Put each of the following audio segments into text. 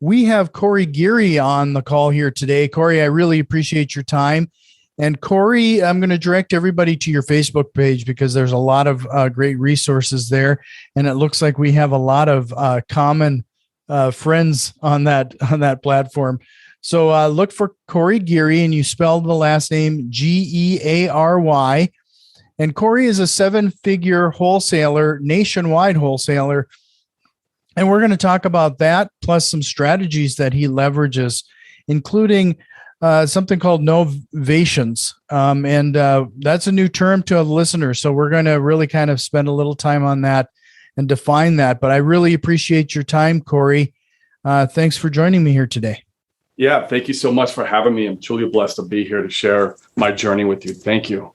We have Corey Geary on the call here today. Corey, I really appreciate your time. And Corey, I'm going to direct everybody to your Facebook page because there's a lot of great resources there. And it looks like we have a lot of common friends on that platform. So look for Corey Geary, and you spelled the last name Geary. And Corey is a 7-figure wholesaler, nationwide wholesaler. And we're going to talk about that, plus some strategies that he leverages, including something called novations. And that's a new term to a listener. So we're going to really kind of spend a little time on that and define that. But I really appreciate your time, Corey. Thanks for joining me here today. Yeah, thank you so much for having me. I'm truly blessed to be here to share my journey with you. Thank you.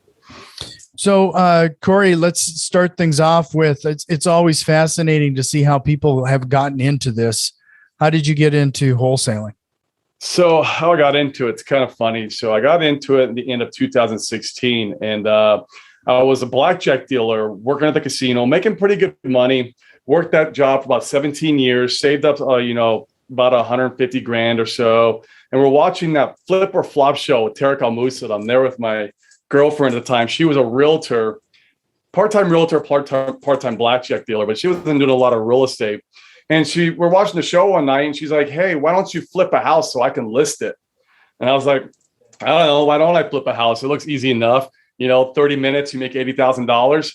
So, Corey, let's start things off with, it's always fascinating to see how people have gotten into this. How did you get into wholesaling? So how I got into it's kind of funny. So I got into it in the end of 2016, and I was a blackjack dealer working at the casino, making pretty good money. Worked that job for about 17 years, saved up, about 150 grand or so. And we're watching that flip or flop show with Tarek Al-Musa. I'm there with my girlfriend at the time. She was a realtor, part-time blackjack dealer, but she wasn't doing a lot of real estate. And we're watching the show one night, and she's like, "Hey, why don't you flip a house so I can list it?" And I was like, "I don't know. Why don't I flip a house? It looks easy enough. 30 minutes, you make $80,000.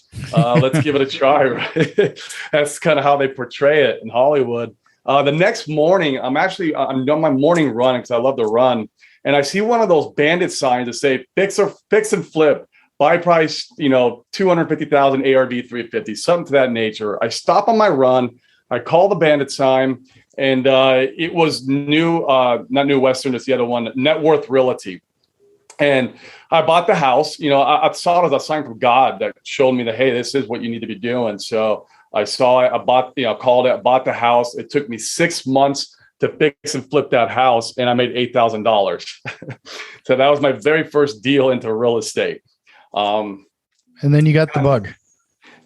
Let's give it a try." Right? That's kind of how they portray it in Hollywood. The next morning, I'm on my morning run because I love to run. And I see one of those bandit signs that say fix and flip, buy price, 250,000, ARV 350, something to that nature. I stop on my run. I call the bandit sign, and it was not New Western, it's the other one, Net Worth Realty. And I bought the house. I saw it as a sign from God that showed me that, hey, this is what you need to be doing. So I saw it, called it, I bought the house. It took me 6 months to fix and flip that house, and I made $8,000. So that was my very first deal into real estate. And then you got the bug.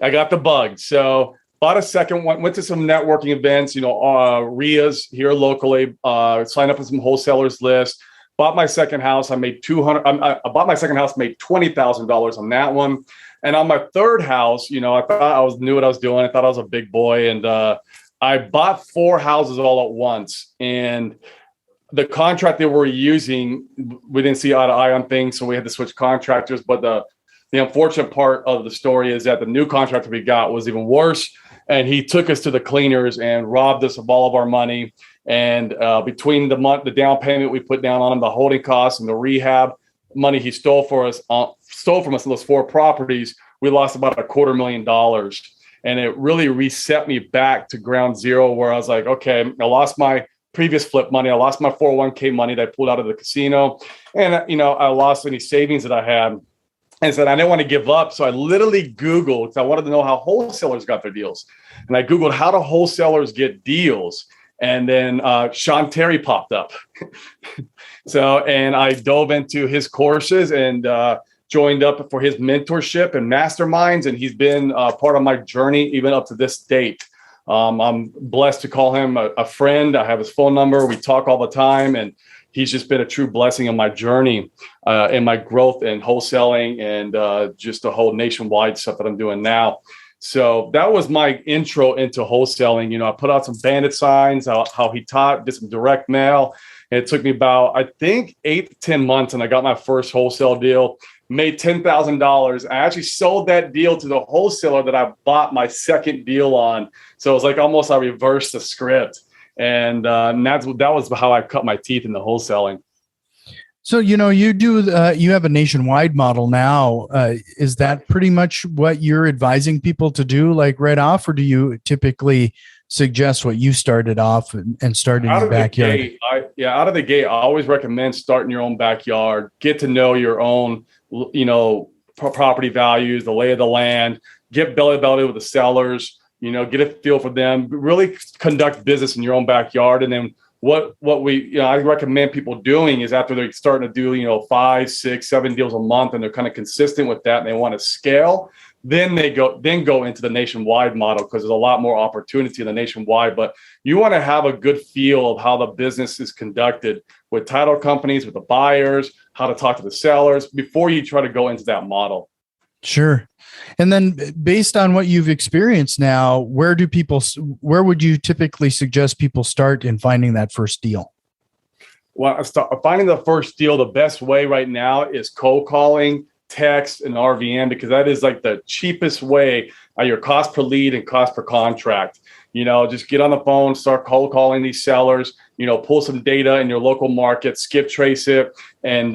I got the bug. So bought a second one, went to some networking events, RIAs here locally, signed up for some wholesalers list, bought my second house. I made I bought my second house, made $20,000 on that one. And on my third house, I thought knew what I was doing. I thought I was a big boy. And I bought 4 houses all at once, and the contract they were using, we didn't see eye to eye on things, so we had to switch contractors. But the unfortunate part of the story is that the new contractor we got was even worse, and he took us to the cleaners and robbed us of all of our money. And between the down payment we put down on him, the holding costs, and the rehab money he stole from us in those 4 properties, we lost about $250,000. And it really reset me back to ground zero, where I was like, okay, I lost my previous flip money. I lost my 401k money that I pulled out of the casino. And, I lost any savings that I had. And said, I didn't want to give up. So I literally Googled, because I wanted to know how wholesalers got their deals. And I Googled, how do wholesalers get deals? And then Sean Terry popped up. And I dove into his courses and joined up for his mentorship and masterminds, and he's been part of my journey even up to this date. I'm blessed to call him a friend. I have his phone number. We talk all the time, and he's just been a true blessing in my journey, in my growth in wholesaling, and just the whole nationwide stuff that I'm doing now. So that was my intro into wholesaling. I put out some bandit signs, how he taught, did some direct mail. And it took me about, I think, 8 to 10 months, and I got my first wholesale deal. Made $10,000. I actually sold that deal to the wholesaler that I bought my second deal on. So it was like almost I reversed the script. And that was how I cut my teeth in the wholesaling. So, you have a nationwide model now. Is that pretty much what you're advising people to do, like right off? Or do you typically suggest what you started off and start in your backyard? Out of the gate, I always recommend starting your own backyard. Get to know your own property values, the lay of the land, get belly with the sellers, get a feel for them, really conduct business in your own backyard. And then what I recommend people doing is, after they're starting to do, 5, 6, 7 deals a month, and they're kind of consistent with that, and they want to scale, Then go into the nationwide model, because there's a lot more opportunity in the nationwide. But you want to have a good feel of how the business is conducted with title companies, with the buyers, how to talk to the sellers before you try to go into that model. Sure. And then based on what you've experienced now, where would you typically suggest people start in finding that first deal? Well, finding the first deal, the best way right now is cold calling, text, and RVM, because that is like the cheapest way, your cost per lead and cost per contract. Just get on the phone, start cold calling these sellers, pull some data in your local market, skip trace it, and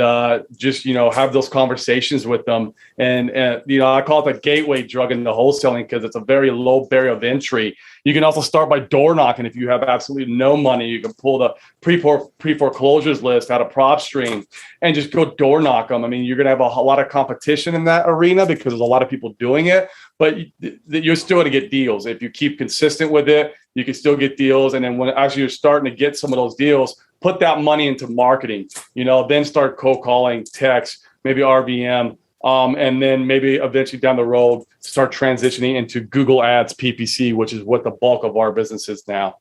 just, have those conversations with them. And I call it the gateway drug in the wholesaling, because it's a very low barrier of entry. You can also start by door knocking. If you have absolutely no money, you can pull the pre-foreclosures list out of PropStream and just go door knock them. I mean, you're going to have a lot of competition in that arena because there's a lot of people doing it, but you're still going to get deals. If you keep consistent with it, you can still get deals. And then as you're starting to get some of those deals, put that money into marketing, then start cold calling, text, maybe RVM, and then maybe eventually down the road, start transitioning into Google Ads, PPC, which is what the bulk of our business is now.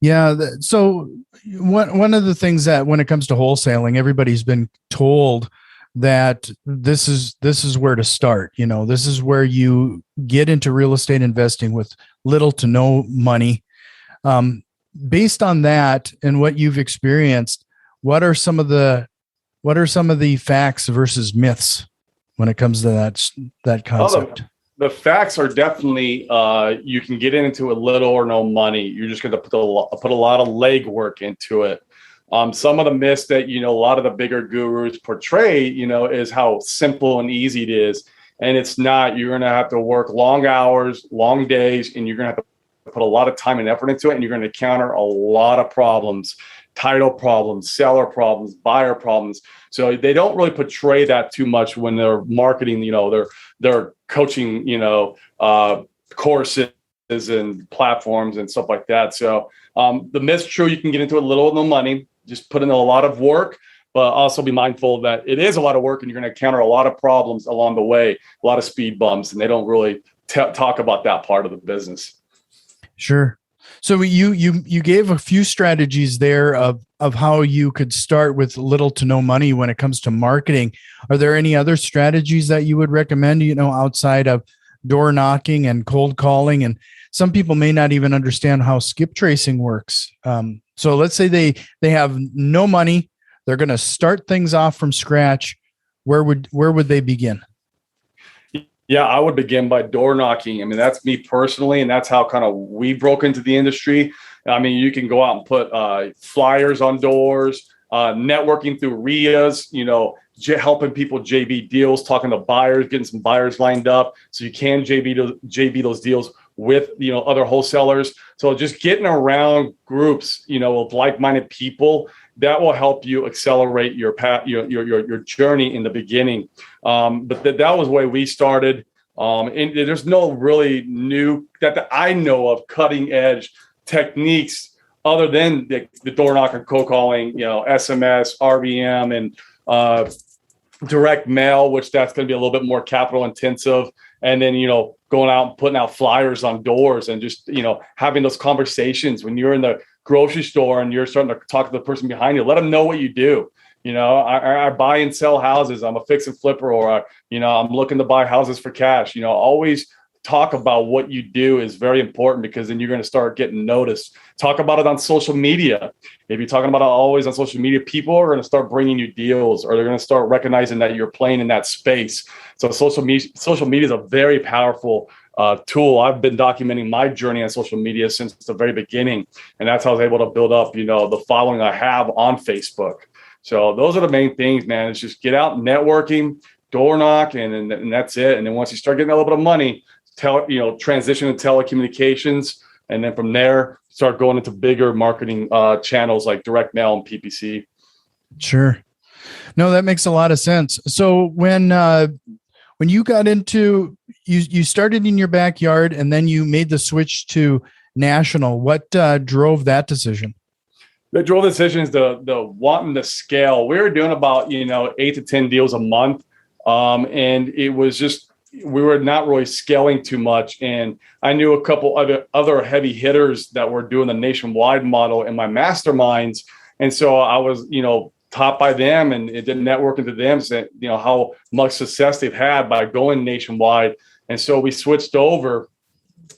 Yeah. So one of the things that when it comes to wholesaling, everybody's been told that this is where to start. This is where you get into real estate investing with little to no money. Based on that and what you've experienced, what are some of the facts versus myths when it comes to that concept? The facts are definitely you can get into a little or no money. You're just going to put a lot of legwork into it. Some of the myths that a lot of the bigger gurus portray, is how simple and easy it is, and it's not. You're going to have to work long hours, long days, and you're going to have to put a lot of time and effort into it, and you're going to encounter a lot of problems. Title problems, seller problems, buyer problems. So they don't really portray that too much when they're marketing, they're coaching, courses and platforms and stuff like that. So the myth's true. You can get into a little of the money, just put in a lot of work, but also be mindful that it is a lot of work and you're going to encounter a lot of problems along the way, a lot of speed bumps, and they don't really talk about that part of the business. Sure. So you gave a few strategies there of how you could start with little to no money when it comes to marketing. Are there any other strategies that you would recommend, outside of door knocking and cold calling? And some people may not even understand how skip tracing works. So let's say they have no money. They're going to start things off from scratch. Where would they begin? Yeah, I would begin by door knocking. I mean, that's me personally, and that's how kind of we broke into the industry. I mean, you can go out and put flyers on doors, networking through RIAs, helping people JV deals, talking to buyers, getting some buyers lined up so you can JV those deals with other wholesalers. So just getting around groups, of like-minded people, that will help you accelerate your path, your journey in the beginning. But that was the way we started. And there's no really new that I know of cutting edge techniques other than the door knocker, cold calling, SMS, RVM, and direct mail, which that's going to be a little bit more capital intensive. And then, going out and putting out flyers on doors and just, having those conversations when you're in the grocery store and you're starting to talk to the person behind you, let them know what you do. I buy and sell houses. I'm a fix and flipper, or, I'm looking to buy houses for cash. Always talk about what you do is very important, because then you're going to start getting noticed. Talk about it on social media. If you're talking about it always on social media, people are going to start bringing you deals, or they're going to start recognizing that you're playing in that space. So social media is a very powerful tool. I've been documenting my journey on social media since the very beginning, and that's how I was able to build up, the following I have on Facebook. So those are the main things, man. It's just get out networking, door knock, and that's it. And then once you start getting a little bit of money, transition to telecommunications, and then from there start going into bigger marketing channels like direct mail and PPC. Sure. No, that makes a lot of sense. So when you got into, you started in your backyard and then you made the switch to national, what drove that decision? The drove decision is the wanting to scale. We were doing about 8 to 10 deals a month, and it was just we were not really scaling too much. And I knew a couple other heavy hitters that were doing the nationwide model in my masterminds. And so I was, taught by them and it did networking to them, so, how much success they've had by going nationwide. And so we switched over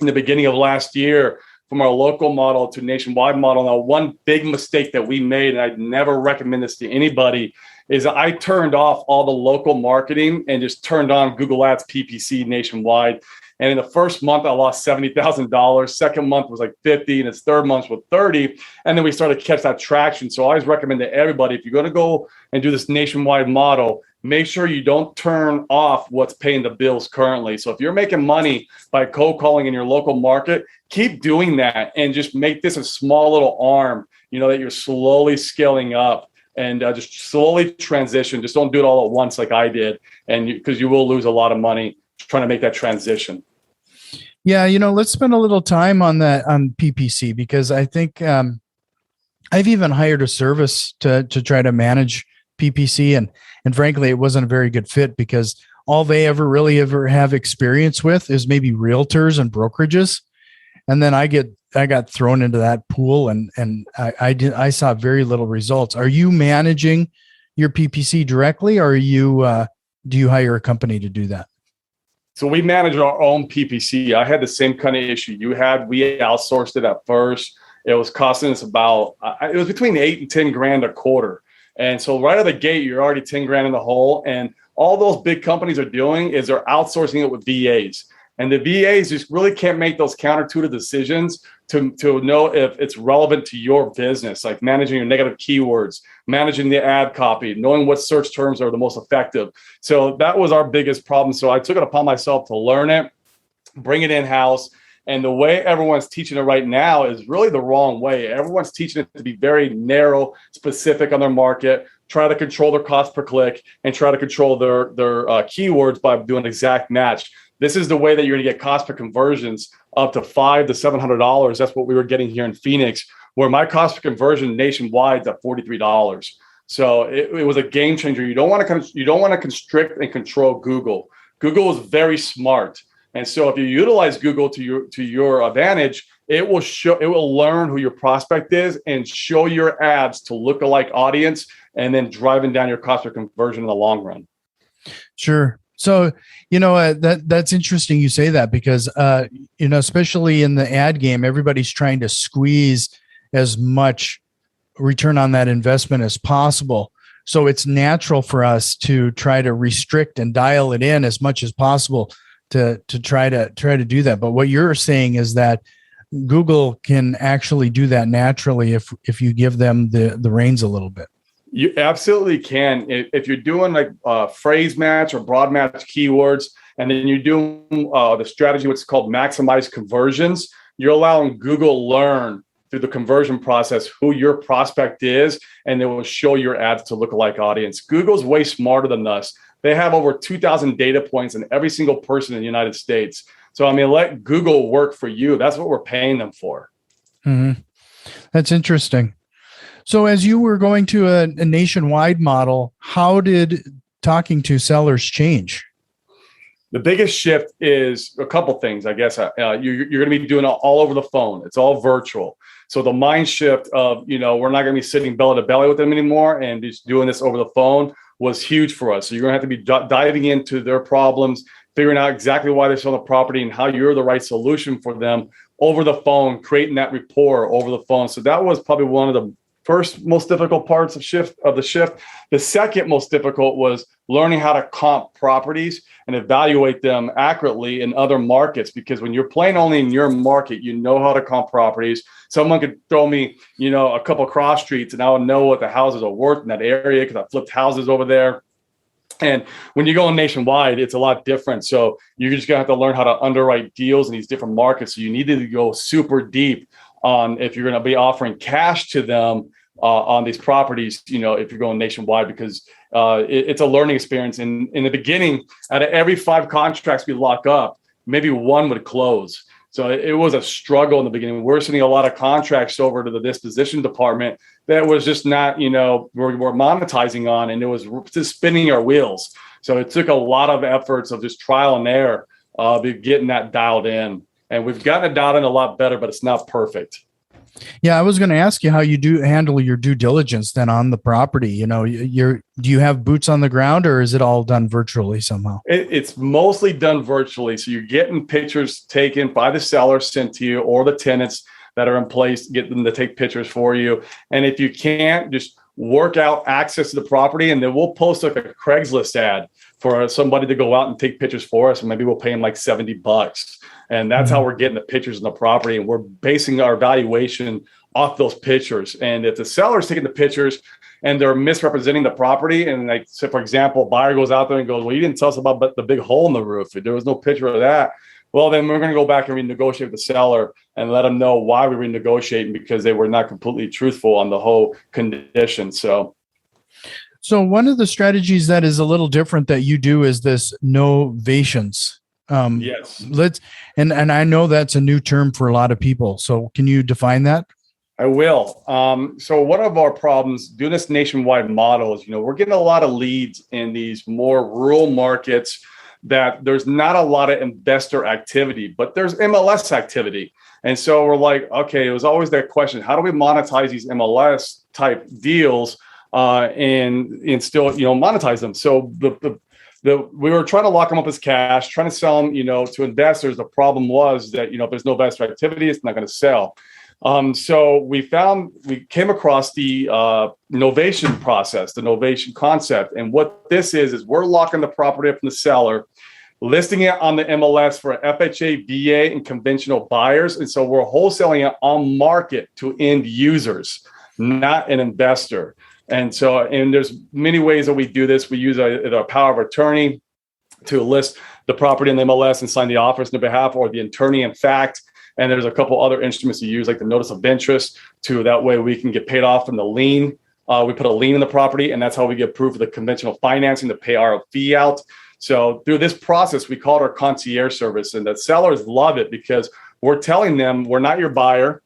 in the beginning of last year from our local model to nationwide model. Now, one big mistake that we made, and I'd never recommend this to anybody, is I turned off all the local marketing and just turned on Google Ads PPC nationwide. And in the first month, I lost $70,000. Second month was like 50, and its third month was 30. And then we started to catch that traction. So I always recommend to everybody, if you're going to go and do this nationwide model, make sure you don't turn off what's paying the bills currently. So if you're making money by cold calling in your local market, keep doing that and just make this a small little arm, that you're slowly scaling up. And just slowly transition. Just don't do it all at once like I did, and because you will lose a lot of money trying to make that transition. Yeah, let's spend a little time on that on PPC, because I think I've even hired a service to try to manage PPC, and frankly, it wasn't a very good fit, because all they ever have experience with is maybe realtors and brokerages, and then I got thrown into that pool, and I saw very little results. Are you managing your PPC directly, or do you hire a company to do that? So we manage our own PPC. I had the same kind of issue you had. We outsourced it at first. It was costing us it was between 8 and 10 grand a quarter. And so right out of the gate, you're already 10 grand in the hole. And all those big companies are doing is they're outsourcing it with VAs. And the VAs just really can't make those counterintuitive decisions to know if it's relevant to your business, like managing your negative keywords, managing the ad copy, knowing what search terms are the most effective. So that was our biggest problem. So I took it upon myself to learn it, bring it in-house. And the way everyone's teaching it right now is really the wrong way. Everyone's teaching it to be very narrow, specific on their market, try to control their cost per click, and try to control their keywords by doing exact match. This is the way that you're going to get cost per conversions up to $500 to $700. That's what we were getting here in Phoenix, where my cost per conversion nationwide is at $43. So it was a game changer. You don't want to constrict and control Google. Google is very smart, and so if you utilize Google to your advantage, it will learn who your prospect is and show your ads to lookalike audience, and then driving down your cost per conversion in the long run. Sure. So, that's interesting you say that, because, especially in the ad game, everybody's trying to squeeze as much return on that investment as possible. So it's natural for us to try to restrict and dial it in as much as possible to try to do that. But what you're saying is that Google can actually do that naturally if you give them the reins a little bit. You absolutely can. If you're doing like phrase match or broad match keywords, and then you're doing the strategy, what's called maximize conversions, you're allowing Google to learn through the conversion process who your prospect is, and it will show your ads to lookalike audience. Google's way smarter than us. They have over 2,000 data points on every single person in the United States. So, let Google work for you. That's what we're paying them for. Mm-hmm. That's interesting. So as you were going to a nationwide model, how did talking to sellers change? The biggest shift is a couple things, I guess. You're going to be doing it all over the phone. It's all virtual. So the mind shift of, we're not going to be sitting belly to belly with them anymore and just doing this over the phone was huge for us. So you're going to have to be diving into their problems, figuring out exactly why they're selling the property and how you're the right solution for them over the phone, creating that rapport over the phone. So that was probably one of the first most difficult parts of the shift. The second most difficult was learning how to comp properties and evaluate them accurately in other markets, because when you're playing only in your market, you know how to comp properties. Someone could throw me, a couple cross streets and I would know what the houses are worth in that area because I flipped houses over there. And when you go nationwide, it's a lot different. So you're just going to have to learn how to underwrite deals in these different markets. So you need to go super deep on if you're going to be offering cash to them on these properties, if you're going nationwide, because it's a learning experience. And in the beginning, out of every 5 contracts we lock up, maybe 1 would close. So it was a struggle in the beginning. We're sending a lot of contracts over to the disposition department that was just not, we're monetizing on, and it was just spinning our wheels. So it took a lot of efforts of just trial and error of getting that dialed in. And we've gotten it dialed in a lot better, but it's not perfect. Yeah, I was going to ask you how you do handle your due diligence then on the property. You know, do you have boots on the ground, or is it all done virtually somehow? It's mostly done virtually. So you're getting pictures taken by the seller sent to you, or the tenants that are in place, get them to take pictures for you. And if you can't, just work out access to the property, and then we'll post like a Craigslist ad for somebody to go out and take pictures for us. And maybe we'll pay them like $70. And that's how we're getting the pictures in the property. And we're basing our valuation off those pictures. And if the seller's taking the pictures and they're misrepresenting the property, and like, say, for example, buyer goes out there and goes, well, you didn't tell us about the big hole in the roof. There was no picture of that. Well, then we're going to go back and renegotiate with the seller and let them know why we're renegotiating, because they were not completely truthful on the whole condition. So one of the strategies that is a little different that you do is this novations. Yes. And I know that's a new term for a lot of people. So can you define that? I will. So one of our problems doing this nationwide model is, we're getting a lot of leads in these more rural markets that there's not a lot of investor activity, but there's MLS activity. And so we're like, okay, it was always that question: how do we monetize these MLS type deals and still, monetize them? So we were trying to lock them up as cash, trying to sell them, to investors. The problem was that, if there's no investor activity, it's not going to sell. So we came across the novation process, the novation concept. And what this is we're locking the property up from the seller, listing it on the MLS for FHA, VA, and conventional buyers. And so we're wholesaling it on market to end users, not an investor. And there's many ways that we do this. We use a power of attorney to list the property in the MLS and sign the offers on their behalf, or the attorney in fact. And there's a couple other instruments you use, like the notice of interest, that way we can get paid off from the lien. We put a lien in the property, and that's how we get approved for the conventional financing to pay our fee out. So through this process, we call it our concierge service, and the sellers love it because we're telling them we're not your buyer.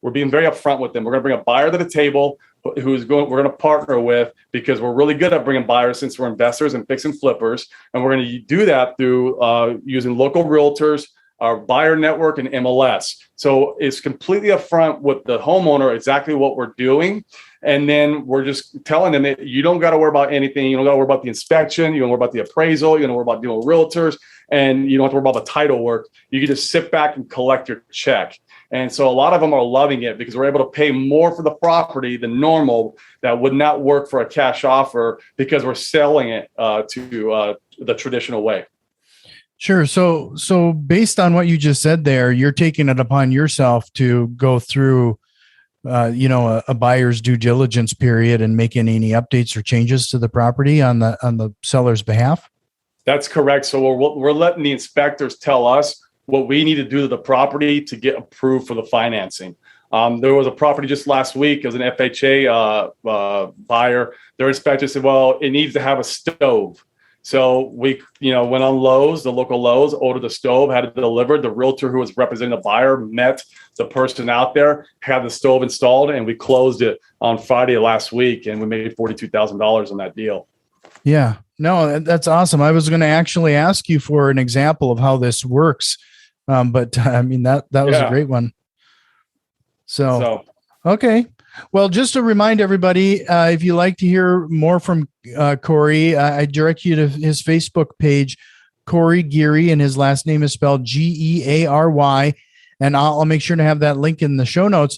We're being very upfront with them. We're going to bring a buyer to the table we're going to partner with, because we're really good at bringing buyers since we're investors and fix and flippers. And we're going to do that through using local realtors, our buyer network, and MLS. So it's completely upfront with the homeowner exactly what we're doing. And then we're just telling them that you don't got to worry about anything. You don't got to worry about the inspection. You don't worry about the appraisal. You don't worry about dealing with realtors. And you don't have to worry about the title work. You can just sit back and collect your check. And so a lot of them are loving it because we're able to pay more for the property than normal that would not work for a cash offer, because we're selling it to the traditional way. Sure. So based on what you just said there, you're taking it upon yourself to go through, a buyer's due diligence period and making any updates or changes to the property on the seller's behalf. That's correct. So we're letting the inspectors tell us what we need to do to the property to get approved for the financing. There was a property just last week. It was an FHA buyer. Their inspector said, well, it needs to have a stove. So we, went on Lowe's, the local Lowe's, ordered the stove, had it delivered. The realtor who was representing the buyer met the person out there, had the stove installed, and we closed it on Friday of last week, and we made $42,000 on that deal. Yeah, no, that's awesome. I was going to actually ask you for an example of how this works, but I mean that was a great one. So okay. Well, just to remind everybody, if you like to hear more from Corey, I direct you to his Facebook page, Corey Geary, and his last name is spelled Geary. And I'll make sure to have that link in the show notes.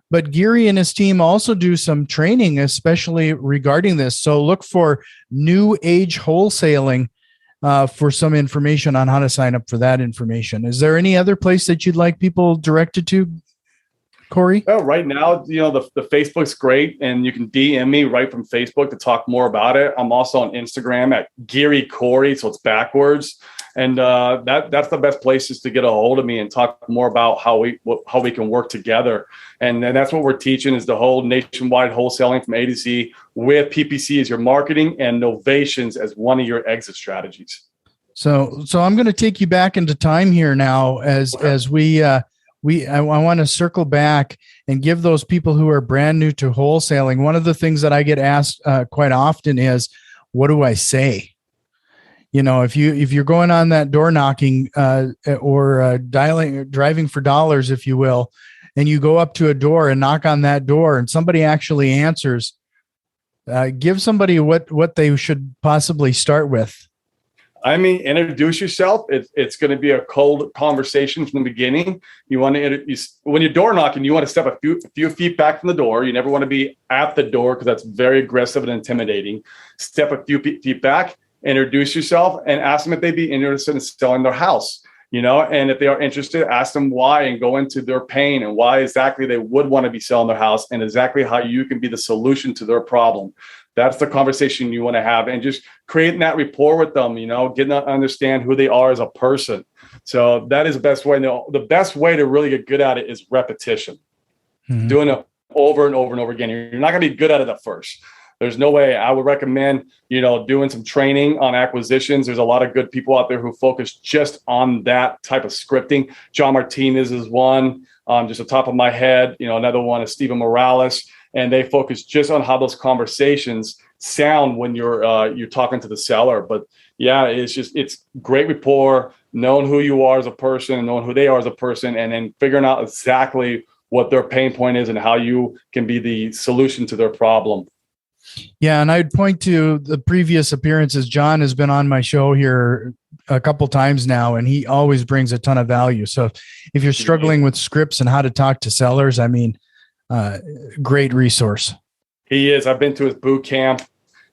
But Geary and his team also do some training, especially regarding this. So look for New Age Wholesaling for some information on how to sign up for that information. Is there any other place that you'd like people directed to, Corey? Well, right now, the Facebook's great, and you can DM me right from Facebook to talk more about it. I'm also on Instagram at Geary Corey, so it's backwards. And that's the best places to get a hold of me and talk more about how we can work together. And that's what we're teaching, is the whole nationwide wholesaling from A to Z, with PPC as your marketing and novations as one of your exit strategies. So I'm going to take you back into time here now as I want to circle back and give those people who are brand new to wholesaling. One of the things that I get asked quite often is, what do I say? if you're going on that door knocking or driving for dollars, if you will, and you go up to a door and knock on that door and somebody actually answers, give somebody what they should possibly start with. I mean, introduce yourself. It's going to be a cold conversation from the beginning. You want to, when you're door knocking, you want to step a few feet back from the door. You never want to be at the door because that's very aggressive and intimidating. Step a few feet back, introduce yourself, and ask them if they'd be interested in selling their house. And if they are interested, ask them why and go into their pain and why exactly they would want to be selling their house and exactly how you can be the solution to their problem. That's the conversation you want to have, and just creating that rapport with them, getting to understand who they are as a person. So that is the best way. The best way to really get good at it is repetition, doing it over and over and over again. You're not going to be good at it at first. There's no way. I would recommend, doing some training on acquisitions. There's a lot of good people out there who focus just on that type of scripting. John Martinez is one, just the top of my head. Another one is Steven Morales. And they focus just on how those conversations sound when you're talking to the seller. But yeah, it's great rapport, knowing who you are as a person and knowing who they are as a person, and then figuring out exactly what their pain point is and how you can be the solution to their problem. Yeah, and I'd point to the previous appearances. John has been on my show here a couple times now, and he always brings a ton of value. So if you're struggling with scripts and how to talk to sellers, I mean, great resource. He is. I've been to his boot camp,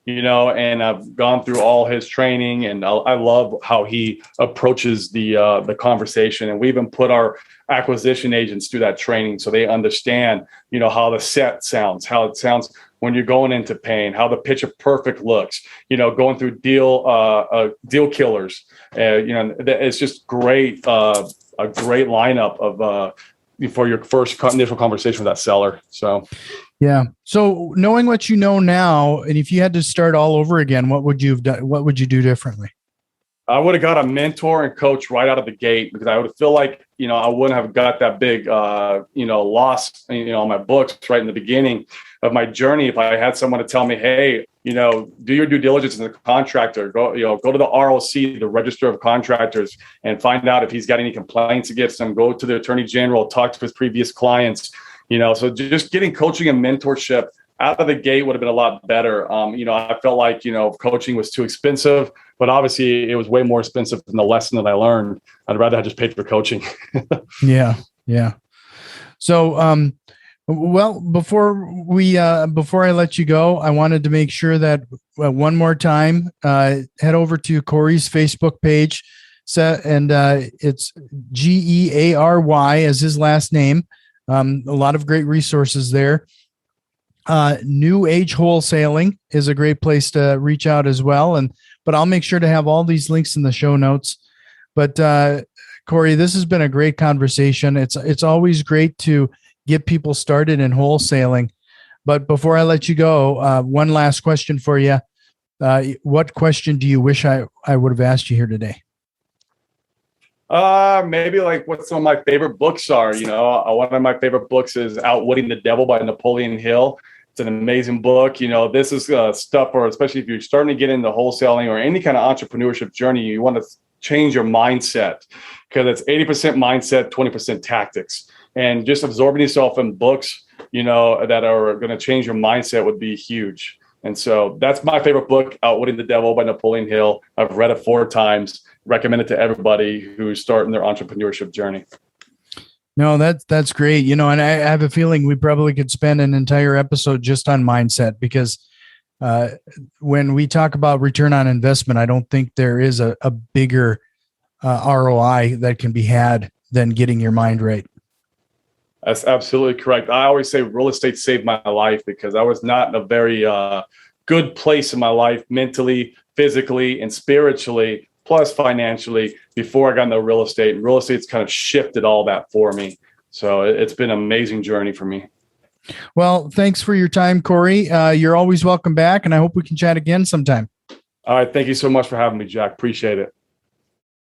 and I've gone through all his training, and I love how he approaches the conversation. And we even put our acquisition agents through that training so they understand, how the set sounds, how it sounds when you're going into pain, how the picture perfect looks, going through deal killers. It's just great, a great lineup of for your first initial conversation with that seller. So, yeah. So knowing what you know now, and if you had to start all over again, what would you have done? What would you do differently? I would have got a mentor and coach right out of the gate, because I would feel like, I wouldn't have got that big, loss, on my books right in the beginning of my journey. If I had someone to tell me, hey, do your due diligence as a contractor, go to the ROC, the Register of Contractors, and find out if he's got any complaints against him. Go to the Attorney General, talk to his previous clients, so just getting coaching and mentorship out of the gate would have been a lot better. I felt like, coaching was too expensive, but obviously it was way more expensive than the lesson that I learned. I'd rather have just paid for coaching. Yeah. So, well, before I let you go, I wanted to make sure that one more time, head over to Corey's Facebook page, and it's Geary as his last name. A lot of great resources there. New Age Wholesaling is a great place to reach out as well. But I'll make sure to have all these links in the show notes. But Corey, this has been a great conversation. It's always great to get people started in wholesaling. But before I let you go, one last question for you. What question do you wish I would have asked you here today? Maybe like what some of my favorite books are. One of my favorite books is Outwitting the Devil by Napoleon Hill. It's an amazing book. This is stuff for, especially if you're starting to get into wholesaling or any kind of entrepreneurship journey, you want to change your mindset, because it's 80% mindset, 20% tactics. And just absorbing yourself in books, that are going to change your mindset would be huge. And so that's my favorite book, Outwitting the Devil by Napoleon Hill. I've read it 4 times. Recommend it to everybody who's starting their entrepreneurship journey. No, that's great. And I have a feeling we probably could spend an entire episode just on mindset, because when we talk about return on investment, I don't think there is a bigger ROI that can be had than getting your mind right. That's absolutely correct. I always say real estate saved my life, because I was not in a very good place in my life, mentally, physically, and spiritually, plus financially, before I got into real estate. And real estate's kind of shifted all that for me. So it's been an amazing journey for me. Well, thanks for your time, Corey. You're always welcome back, and I hope we can chat again sometime. All right. Thank you so much for having me, Jack. Appreciate it.